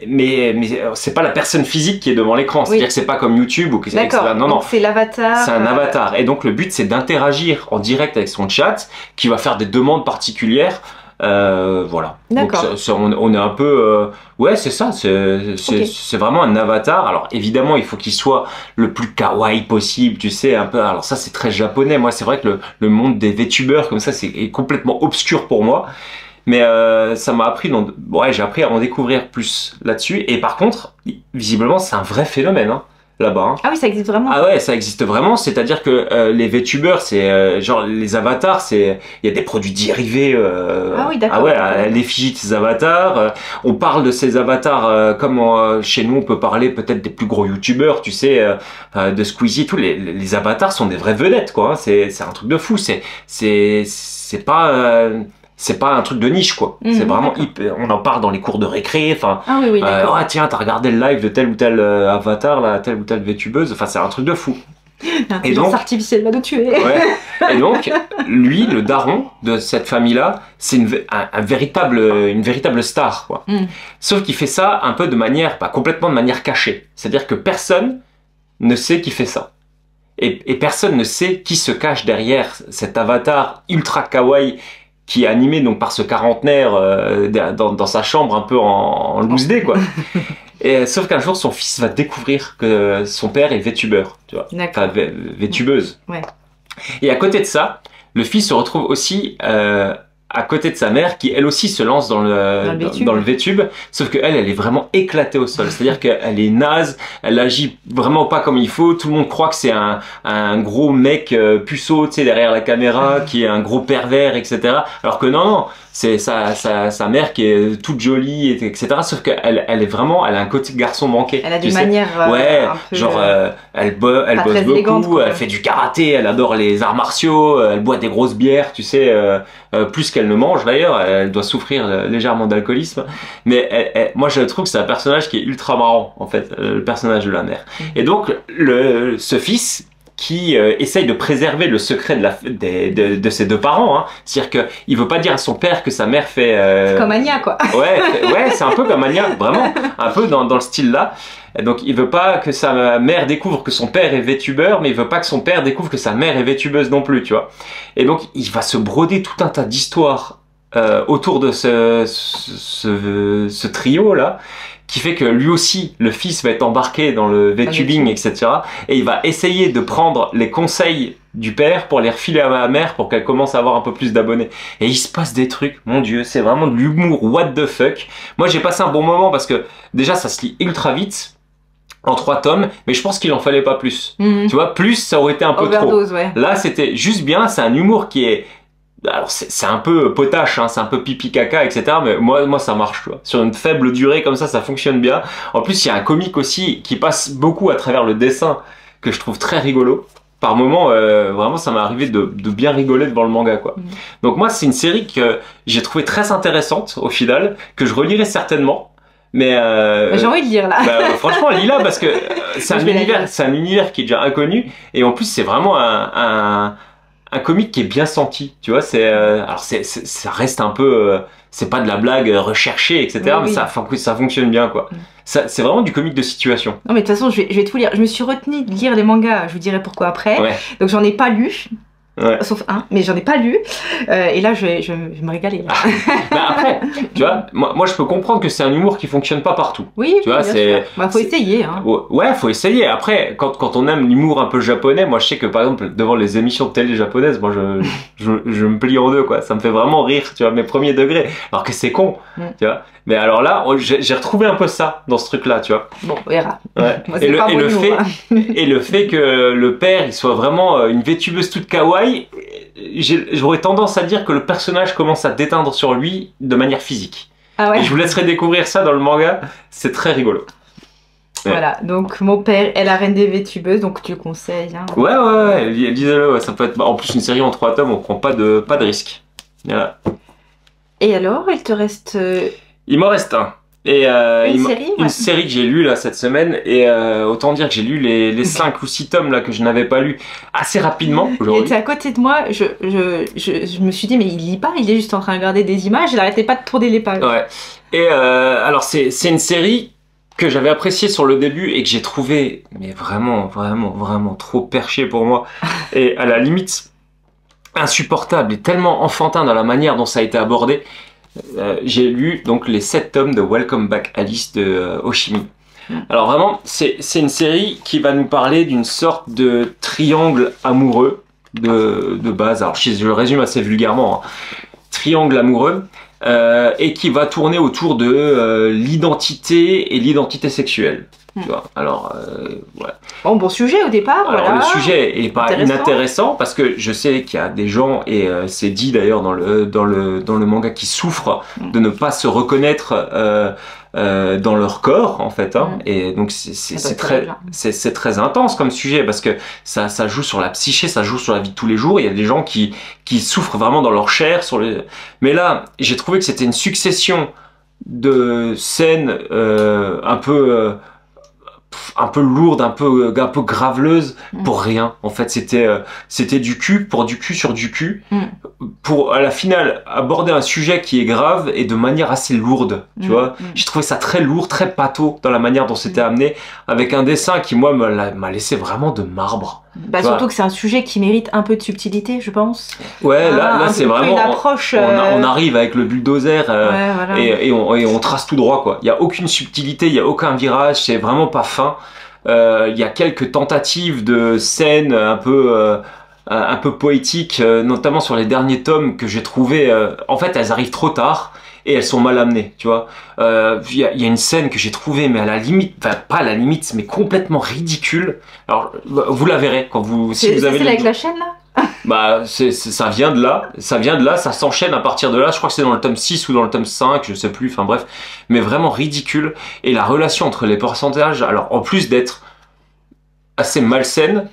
Mais c'est pas la personne physique qui est devant l'écran, c'est-à-dire que c'est pas comme YouTube ou que c'est non, c'est l'avatar. C'est un avatar, et donc le but c'est d'interagir en direct avec son chat, qui va faire des demandes particulières. Voilà. D'accord. On est un peu ouais, c'est ça, c'est vraiment un avatar. Alors évidemment il faut qu'il soit le plus kawaii possible, tu sais, un peu. Alors ça c'est très japonais. Moi c'est vrai que le monde des VTubers comme ça est complètement obscur pour moi. Mais ça m'a appris, ouais, j'ai appris à en découvrir plus là-dessus. Et par contre, visiblement, c'est un vrai phénomène hein, là-bas. Hein. Ah oui, ça existe vraiment. Ah ouais, ça existe vraiment. C'est-à-dire que les VTubers, c'est genre les avatars, il y a des produits dérivés. Ah oui, d'accord. Ah ouais, à l'effigie de ces avatars. On parle de ces avatars comme chez nous, on peut parler peut-être des plus gros YouTubers, tu sais, de Squeezie. Tous les avatars sont des vraies vedettes, quoi. Hein. C'est un truc de fou. C'est pas c'est pas un truc de niche quoi, c'est vraiment hyper, on en parle dans les cours de récré, enfin ah oui, d'accord. Ah tiens, t'as regardé le live de tel ou tel avatar là, telle ou telle VTubeuse, enfin c'est un truc de fou. L'intelligence artificielle va nous tuer. Ouais. Et donc lui, le daron de cette famille là, c'est une véritable star quoi. Sauf qu'il fait ça un peu de manière, pas complètement de manière cachée, c'est-à-dire que personne ne sait qu'il fait ça. Et personne ne sait qui se cache derrière cet avatar ultra kawaii qui est animé donc par ce quarantenaire dans sa chambre un peu en loose day quoi. Et sauf qu'un jour son fils va découvrir que son père est VTuber, tu vois, enfin VTubeuse. Ouais. Et à côté de ça, le fils se retrouve aussi à côté de sa mère qui elle aussi se lance dans le VTube, sauf qu'elle est vraiment éclatée au sol, c'est-à-dire qu'elle est naze, elle agit vraiment pas comme il faut, tout le monde croit que c'est un gros mec puceau, tu sais, derrière la caméra, qui est un gros pervers, etc. Alors que non, c'est sa mère qui est toute jolie, etc. Sauf qu'elle elle a un côté garçon manqué. Elle a des manières ouais, un peu, genre elle bosse beaucoup, elle fait du karaté, elle adore les arts martiaux, elle boit des grosses bières, tu sais, plus qu'elle ne mange d'ailleurs, elle doit souffrir légèrement d'alcoolisme. Mais moi je trouve que c'est un personnage qui est ultra marrant en fait, le personnage de la mère. Et donc ce fils qui essaye de préserver le secret de ses deux parents. Hein. C'est-à-dire qu'il veut pas dire à son père que sa mère fait... C'est comme Anya, quoi. Ouais, c'est un peu comme Anya, vraiment. Un peu dans le style-là. Donc il veut pas que sa mère découvre que son père est VTuber, mais il veut pas que son père découvre que sa mère est VTubeuse non plus, tu vois. Et donc il va se broder tout un tas d'histoires autour de ce trio-là, qui fait que lui aussi, le fils va être embarqué dans le VTubing, etc. Et il va essayer de prendre les conseils du père pour les refiler à ma mère pour qu'elle commence à avoir un peu plus d'abonnés. Et il se passe des trucs, mon Dieu, c'est vraiment de l'humour what the fuck. Moi j'ai passé un bon moment parce que déjà ça se lit ultra vite, en 3 tomes, mais je pense qu'il en fallait pas plus. Tu vois, plus ça aurait été un peu overdose, trop. Ouais. Là c'était juste bien, c'est un humour qui est... Alors c'est un peu potache, hein, c'est un peu pipi caca, etc. Mais moi ça marche, tu vois. Sur une faible durée comme ça fonctionne bien. En plus il y a un comique aussi qui passe beaucoup à travers le dessin que je trouve très rigolo. Par moment, vraiment ça m'est arrivé de bien rigoler devant le manga, quoi. Donc moi c'est une série que j'ai trouvé très intéressante au final, que je relirai certainement. Mais j'ai envie de lire là. Franchement lis-la parce que c'est un univers qui est déjà inconnu et en plus c'est vraiment un comique qui est bien senti, tu vois, alors ça reste un peu c'est pas de la blague recherchée, etc. Oui, mais ça fonctionne bien, quoi. C'est vraiment du comique de situation. Non mais de toute façon je vais tout lire. Je me suis retenue de lire les mangas, je vous dirai pourquoi après. Ouais. Donc j'en ai pas lu. Ouais. sauf un, mais j'en ai pas lu. Et là, je vais me régaler. Là. Mais après, tu vois, moi je peux comprendre que c'est un humour qui fonctionne pas partout. Oui, Tu vois, bien c'est- sûr. Bah, faut essayer. Hein. Ouais, faut essayer. Après, quand on aime l'humour un peu japonais, moi je sais que par exemple devant les émissions de télé japonaises, moi je me plie en deux quoi. Ça me fait vraiment rire, tu vois, mes premiers degrés. Alors que c'est con, tu vois. Mais alors là, j'ai retrouvé un peu ça dans ce truc-là, tu vois. Bon, on verra. Ouais. Moi, c'est pas mon humour, hein. Et le fait que le père il soit vraiment une vétubeuse toute kawaii, j'aurais tendance à dire que le personnage commence à déteindre sur lui de manière physique. Ah ouais. Et je vous laisserai découvrir ça dans le manga, c'est très rigolo. Ouais. Voilà, donc mon père est la reine des vétubeuses, donc tu le conseilles. Hein. Ouais, lisez-le, ouais, ça peut être. En plus, une série en 3 tomes, on prend pas de risque. Voilà. Et alors, il te reste Il m'en reste un. Et une série une ouais. série que j'ai lue là cette semaine, et autant dire que j'ai lu les 5 ou 6 tomes là que je n'avais pas lu assez rapidement Il aujourd'hui. était à côté de moi, je me suis dit, mais il lit pas, il est juste en train de regarder des images, il arrêtait pas de tourner les pages. Ouais. Et alors, c'est une série que j'avais appréciée sur le début et que j'ai trouvé, mais vraiment trop perché pour moi. Et à la limite, insupportable et tellement enfantin dans la manière dont ça a été abordé. J'ai lu donc les 7 tomes de Welcome Back Alice de Oshimi. Alors vraiment, c'est une série qui va nous parler d'une sorte de triangle amoureux de base. Alors je le résume assez vulgairement. Hein. Triangle amoureux et qui va tourner autour de l'identité et l'identité sexuelle. Tu vois. Alors, ouais. Bon sujet au départ, Alors, voilà. le sujet est pas Intéressant. inintéressant parce que je sais qu'il y a des gens, et c'est dit d'ailleurs dans le manga, qui souffrent de ne pas se reconnaître dans leur corps en fait. Hein. Et donc c'est très intense comme sujet parce que ça joue sur la psyché, ça joue sur la vie de tous les jours. Il y a des gens qui souffrent vraiment dans leur chair. Mais là, j'ai trouvé que c'était une succession de scènes un peu lourde, un peu graveleuse pour rien. En fait, c'était du cul pour du cul sur du cul pour à la finale aborder un sujet qui est grave et de manière assez lourde, tu vois. J'ai trouvé ça très lourd, très pâteau dans la manière dont c'était amené, avec un dessin qui moi m'a laissé vraiment de marbre. Bah, surtout que c'est un sujet qui mérite un peu de subtilité, je pense. Ouais, là c'est vraiment une approche. On arrive avec le bulldozer ouais, voilà. et on trace tout droit quoi. Il y a aucune subtilité, il y a aucun virage, c'est vraiment pas fin. Il y a quelques tentatives de scènes un peu poétiques, notamment sur les derniers tomes que j'ai trouvé. En fait, elles arrivent trop tard. Et elles sont mal amenées, tu vois. Il y a une scène que j'ai trouvée, mais à la limite, enfin pas à la limite, mais complètement ridicule. Alors, vous la verrez quand vous, si vous avez. C'est avec la chaîne là. Bah, ça vient de là, ça s'enchaîne à partir de là. Je crois que c'est dans le tome 6 ou dans le tome 5, je sais plus. Enfin bref, mais vraiment ridicule. Et la relation entre les personnages, alors en plus d'être assez malsaine.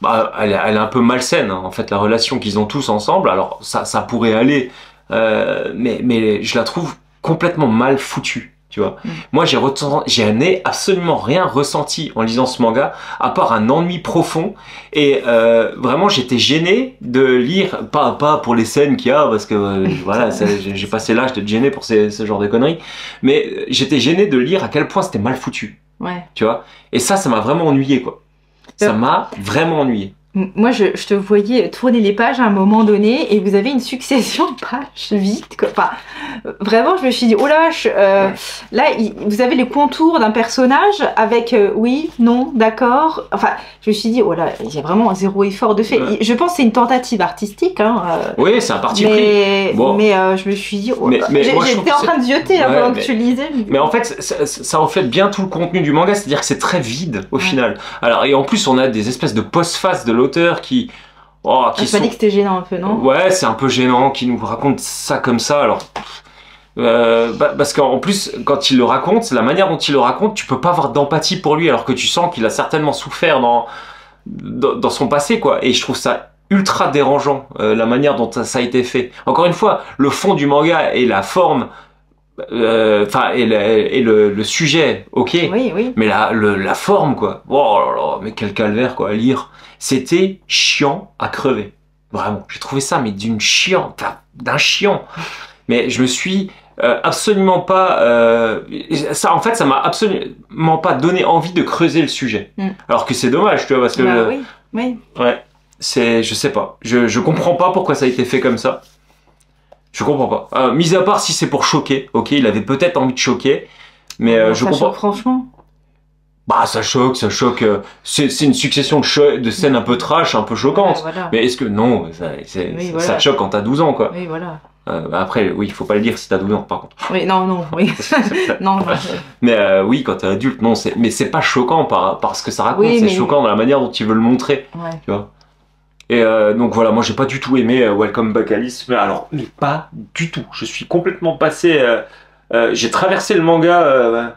Bah, elle est un peu malsaine, hein, en fait, la relation qu'ils ont tous ensemble. Alors, ça pourrait aller, mais je la trouve complètement mal foutue, tu vois. Moi, j'ai absolument rien ressenti en lisant ce manga, à part un ennui profond. Et vraiment, j'étais gêné de lire, pas pour les scènes qu'il y a, parce que voilà, j'ai passé l'âge d'être gêné pour ce genre de conneries. Mais j'étais gêné de lire à quel point c'était mal foutu, tu vois. Et ça m'a vraiment ennuyé, quoi. Ça m'a vraiment ennuyé. Moi, je te voyais tourner les pages à un moment donné et vous avez une succession de pages vite. Quoi. Enfin, vraiment, je me suis dit, oh là, là, vous avez les contours d'un personnage avec oui, non, d'accord. Enfin, je me suis dit, oh là, il y a vraiment un zéro effort de fait. Je pense que c'est une tentative artistique. Hein, oui, c'est un parti pris. Bon. Mais je me suis dit, oh là, j'étais en train de zioter pendant que tu lisais. Mais en fait, ça reflète bien tout le contenu du manga, c'est-à-dire que c'est très vide au final. Alors, et en plus, on a des espèces de post-face de l'auteur qui pas dit que c'était gênant un peu, non? Ouais, c'est un peu gênant qui nous raconte ça comme ça. Alors parce qu'en plus quand il le raconte, la manière dont il le raconte, tu peux pas avoir d'empathie pour lui alors que tu sens qu'il a certainement souffert dans son passé quoi. Et je trouve ça ultra dérangeant la manière dont ça a été fait. Encore une fois, le fond du manga et la forme et le sujet, ok, oui. mais la forme quoi, oh là là, mais quel calvaire quoi à lire. C'était chiant à crever, vraiment. J'ai trouvé ça mais d'un chiant. Mais je me suis absolument pas ça en fait ça m'a absolument pas donné envie de creuser le sujet. Alors que c'est dommage, tu vois, parce que oui. ouais. je sais pas. Je comprends pas pourquoi ça a été fait comme ça. Je comprends pas. Mis à part si c'est pour choquer, ok, il avait peut-être envie de choquer, mais je ça comprends. choque, franchement. Bah ça choque. C'est une succession de scènes un peu trash, un peu choquantes. Ouais, voilà. Mais est-ce que non, Oui, voilà. ça te choque quand t'as 12 ans quoi. Oui, voilà. Après, oui, il faut pas le dire si t'as 12 ans par contre. Oui, non, oui. non, non. Mais oui, quand t'es adulte, non, mais c'est pas choquant par ce que ça raconte, Oui, c'est mais- choquant dans la manière dont il veut le montrer, Ouais. tu vois. Et donc voilà, moi j'ai pas du tout aimé Welcome Back Alice, mais alors, mais pas du tout. Je suis complètement passé, j'ai traversé le manga,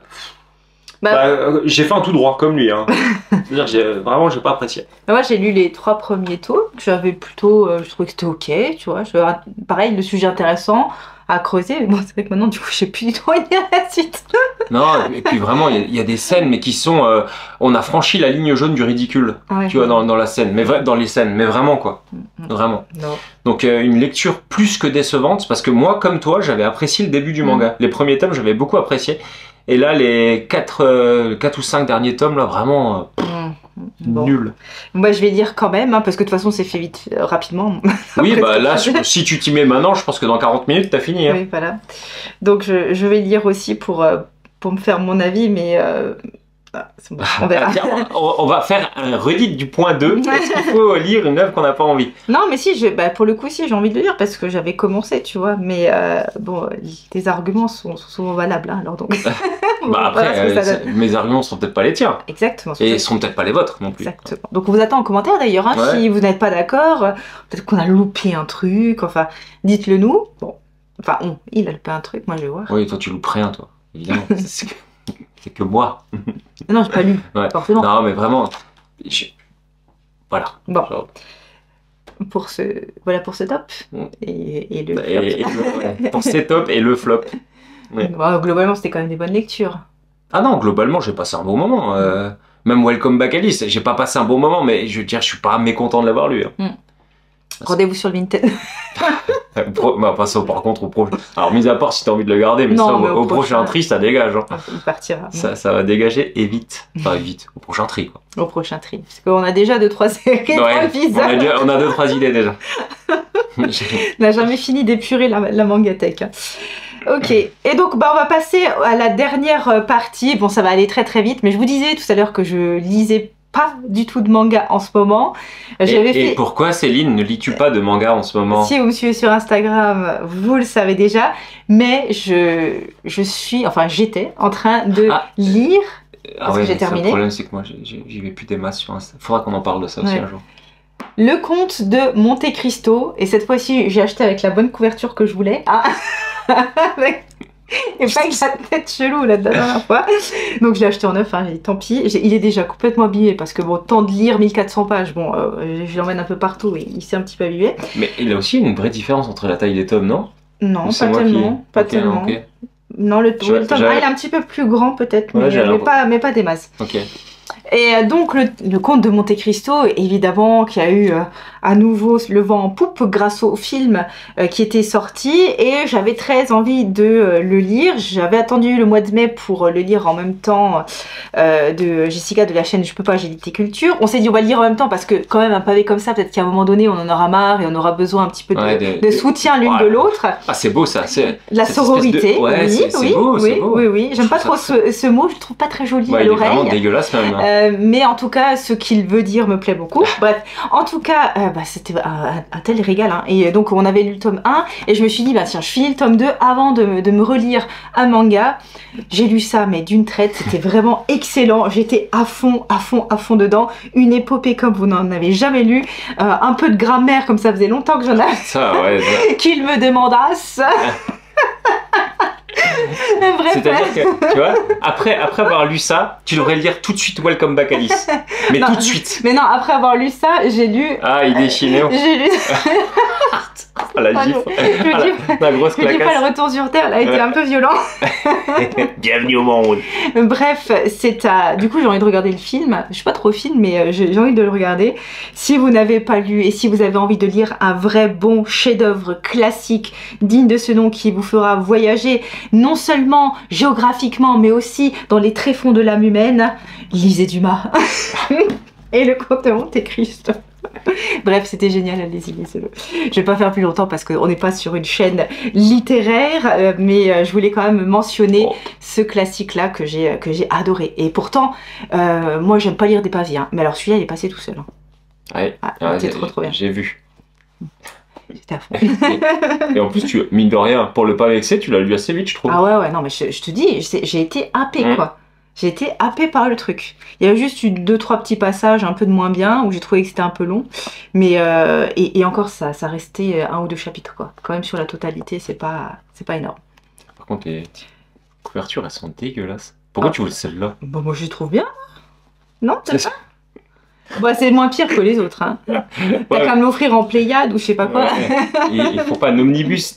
j'ai fait un tout droit comme lui, hein. C'est-à-dire, j'ai pas apprécié. Moi, j'ai lu les 3 premiers tomes, que j'avais plutôt, je trouvais que c'était ok, tu vois. Pareil, le sujet intéressant à creuser, mais bon, c'est vrai que maintenant, du coup, j'ai plus du tout envie de lire la suite. Non, et puis vraiment, il y a des scènes, mais qui sont, on a franchi la ligne jaune du ridicule, Ouais, tu vois, dans la scène, dans les scènes, mais vraiment quoi, vraiment. Non. Donc une lecture plus que décevante, parce que moi, comme toi, j'avais apprécié le début du manga. Les premiers tomes, j'avais beaucoup apprécié. Et là, les 4 ou 5 derniers tomes, là, vraiment Bon. nul. Moi, je vais lire quand même, hein, parce que de toute façon, c'est fait vite, rapidement. Oui, Après, bah là, c'est- si tu t'y mets maintenant, je pense que dans 40 minutes, t'as fini. Hein. Oui, voilà. Donc, je vais lire aussi pour me faire mon avis, mais c'est bon, on verra. Tiens, on va faire un redit du point 2. Est-ce qu'il faut lire une œuvre qu'on n'a pas envie? Non, mais si, pour le coup, si, j'ai envie de le lire parce que j'avais commencé, tu vois. Mais bon, tes arguments sont souvent valables, hein, alors donc. Bah Voilà après, ce que ça donne. mes arguments sont peut-être pas les tiens. Exactement. Et ils sont peut-être pas les vôtres non plus. Exactement. Donc on vous attend en commentaire d'ailleurs, hein, Ouais. si vous n'êtes pas d'accord, peut-être qu'on a loupé un truc, enfin, dites-le nous. Bon, enfin, il a loupé un truc, moi je vais voir. Oui, toi tu louperais rien, toi. Évidemment. C'est que moi. Non, j'ai pas lu, Ouais. forcément. Non, mais vraiment. Voilà. Bon, Genre, voilà pour ce top. Mm. Et le et flop. ouais, pour ces tops et le flop. Ouais. Bon, globalement, c'était quand même des bonnes lectures. Ah non, globalement, j'ai passé un bon moment. Même Welcome Back Alice, j'ai pas passé un bon moment, mais je veux dire, je suis pas mécontent de l'avoir lu. Hein. Rendez-vous sur le Vinted. Bah, par contre au prochain. Alors, mis à part si t'as envie de le garder, mais Non, ça, mais au au prochain prochain. tri, ça dégage. Hein. Il partira. Ça va dégager et vite. Enfin, vite, au prochain tri, quoi. Au prochain tri. Parce qu'on a déjà 2-3 séries Ouais, épisodes. on a 2-3 idées déjà. On n'a jamais fini d'épurer la mangatech. Hein. Ok, et donc on va passer à la dernière partie. Bon, ça va aller très très vite, mais je vous disais tout à l'heure que je lisais pas du tout de manga en ce moment. Et pourquoi, Céline, ne lis-tu pas de manga en ce moment? Si vous me suivez sur Instagram, vous le savez déjà, mais j'étais en train de lire. Parce que j'ai terminé. Le problème, c'est que moi, j'y vais plus des masses sur Insta. Faudra qu'on en parle de ça aussi un jour. Le Comte de Monte Cristo, et cette fois-ci, j'ai acheté avec la bonne couverture que je voulais. Ah. Et pas avec la tête chelou la dernière fois. Donc je l'ai acheté en neuf, hein, j'ai dit tant pis. Il est déjà complètement abîmé parce que bon, tant de lire 1400 pages, bon, je l'emmène un peu partout et il s'est un petit peu abîmé. Mais il a aussi une vraie différence entre la taille des tomes, non? Non, pas tellement. Pas tellement. Okay. Non, le tome 1 il est un petit peu plus grand peut-être, mais pas des masses. Ok. Et donc le Comte de Monte Cristo, évidemment, qui a eu à nouveau le vent en poupe grâce au film qui était sorti, et j'avais très envie de le lire. J'avais attendu le mois de mai pour le lire en même temps de Jessica de la chaîne Je peux pas, Agilité Culture. On s'est dit on va le lire en même temps parce que quand même un pavé comme ça, peut-être qu'à un moment donné on en aura marre et on aura besoin un petit peu de soutien l'une de l'autre. Ah c'est beau ça, c'est la sororité. Ouais, oui, beau, oui. J'aime pas trop ce mot, je le trouve pas très joli à l'oreille. Il est vraiment dégueulasse même. Mais en tout cas, ce qu'il veut dire me plaît beaucoup. Bref, en tout cas, c'était un tel régal. Hein. Et donc, on avait lu le tome 1 et je me suis dit, bah tiens, je finis le tome 2 avant de me relire un manga. J'ai lu ça, mais d'une traite, c'était vraiment excellent. J'étais à fond dedans. Une épopée comme vous n'en avez jamais lu. Un peu de grammaire, comme ça faisait longtemps que j'en avais. Ça, ouais. Qu'il me demandasse. C'est-à-dire que, tu vois, après avoir lu ça, tu devrais lire tout de suite Welcome Back Alice. Mais non, tout de suite. Mais non, après avoir lu ça, j'ai lu... Ah, il est chinéo. J'ai lu... Ah, la gifle. La grosse claquasse. Je dis pas, le retour sur Terre, là, a été un peu violent. Bienvenue au monde. Bref, du coup, j'ai envie de regarder le film. Je suis pas trop film, mais j'ai envie de le regarder. Si vous n'avez pas lu et si vous avez envie de lire un vrai bon chef-d'œuvre classique, digne de ce nom, qui vous fera voyager non seulement géographiquement, mais aussi dans les tréfonds de l'âme humaine, lisez Dumas. Et le Comte de Monte Cristo. Bref, c'était génial, allez-y, lisez-le. Je vais pas faire plus longtemps parce qu'on n'est pas sur une chaîne littéraire, mais je voulais quand même mentionner ce classique-là que j'ai adoré. Et pourtant, moi, j'aime pas lire des pavis, hein. Mais alors celui-là, il est passé tout seul. Hein. Ouais, c'est trop bien. J'ai vu. J'étais à fond. Et en plus, mine de rien, pour le pas vexer, tu l'as lu assez vite, je trouve. Ah ouais, non, mais je te dis, j'ai été happée, quoi. J'ai été happée par le truc. Il y a juste eu 2-3 petits passages un peu de moins bien, où j'ai trouvé que c'était un peu long. Mais, et encore, ça restait 1 ou 2 chapitres, quoi. Quand même, sur la totalité, c'est pas énorme. Par contre, les couvertures, elles sont dégueulasses. Pourquoi tu veux celle-là? Bah, moi, je les trouve bien. Non, t'aimes pas? Bah, c'est moins pire que les autres, hein. T'as qu'à me l'offrir en Pléiade ou je sais pas quoi. Il faut pas un omnibus,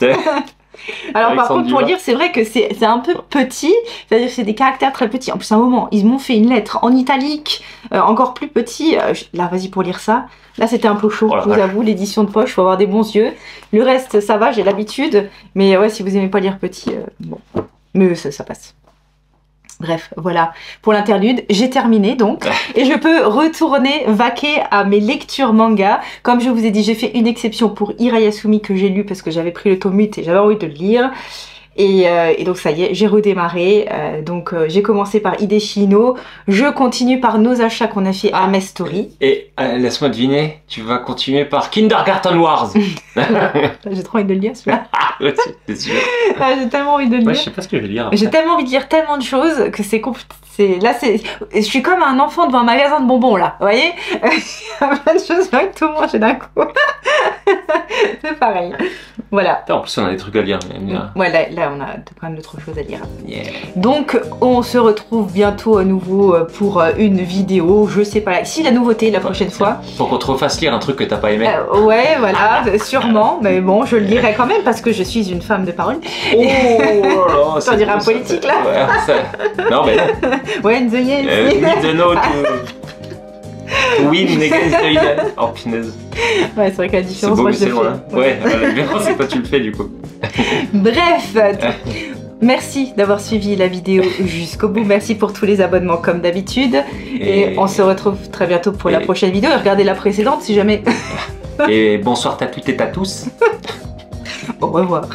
Alors par contre, pour lire, c'est vrai que c'est un peu petit, c'est-à-dire que c'est des caractères très petits. En plus, à un moment, ils m'ont fait une lettre en italique, encore plus petit. Là, vas-y pour lire ça. Là, c'était un peu chaud, je vous avoue, l'édition de poche, faut avoir des bons yeux. Le reste, ça va, j'ai l'habitude. Mais ouais, si vous aimez pas lire petit, bon. Mais ça passe. Bref, voilà pour l'interlude, j'ai terminé donc, et je peux retourner vaquer à mes lectures manga. Comme je vous ai dit, j'ai fait une exception pour Hirayasumi que j'ai lu parce que j'avais pris le tome 8 et j'avais envie de le lire. Et donc ça y est, j'ai redémarré. J'ai commencé par Hideshi Ino, je continue par nos achats qu'on a fait à Mes Story. Et laisse-moi deviner, tu vas continuer par Kindergarten Wars. J'ai trop envie de le lire celui-là. C'est sûr. J'ai tellement envie de le lire. Ouais, je sais pas ce que je vais lire. J'ai tellement envie de lire tellement de choses que c'est compliqué. Je suis comme un enfant devant un magasin de bonbons là, vous voyez. Il y a plein de choses, j'ai envie de tout manger d'un coup. C'est pareil. Voilà. En plus, on a des trucs à lire. Ouais, là, on a quand même d'autres choses à lire. Yeah. Donc, on se retrouve bientôt à nouveau pour une vidéo. Je sais pas, si la nouveauté la prochaine fois. Faut qu'on te refasse lire un truc que t'as pas aimé. Ouais, voilà, sûrement. Mais bon, je le lirai quand même parce que je suis une femme de parole. Oh là là, on dirait un politique là. Ouais, non, mais non. When the yes. With the no to win against the evil. Oh, punaise. Ouais, c'est vrai que la différence, moi, je le fais. Ouais, la différence, c'est que toi, tu le fais, du coup. Bref, merci d'avoir suivi la vidéo jusqu'au bout. Merci pour tous les abonnements, comme d'habitude. Et on se retrouve très bientôt pour la prochaine vidéo. Et regardez la précédente, si jamais... Et bonsoir à toutes et à tous. Au revoir.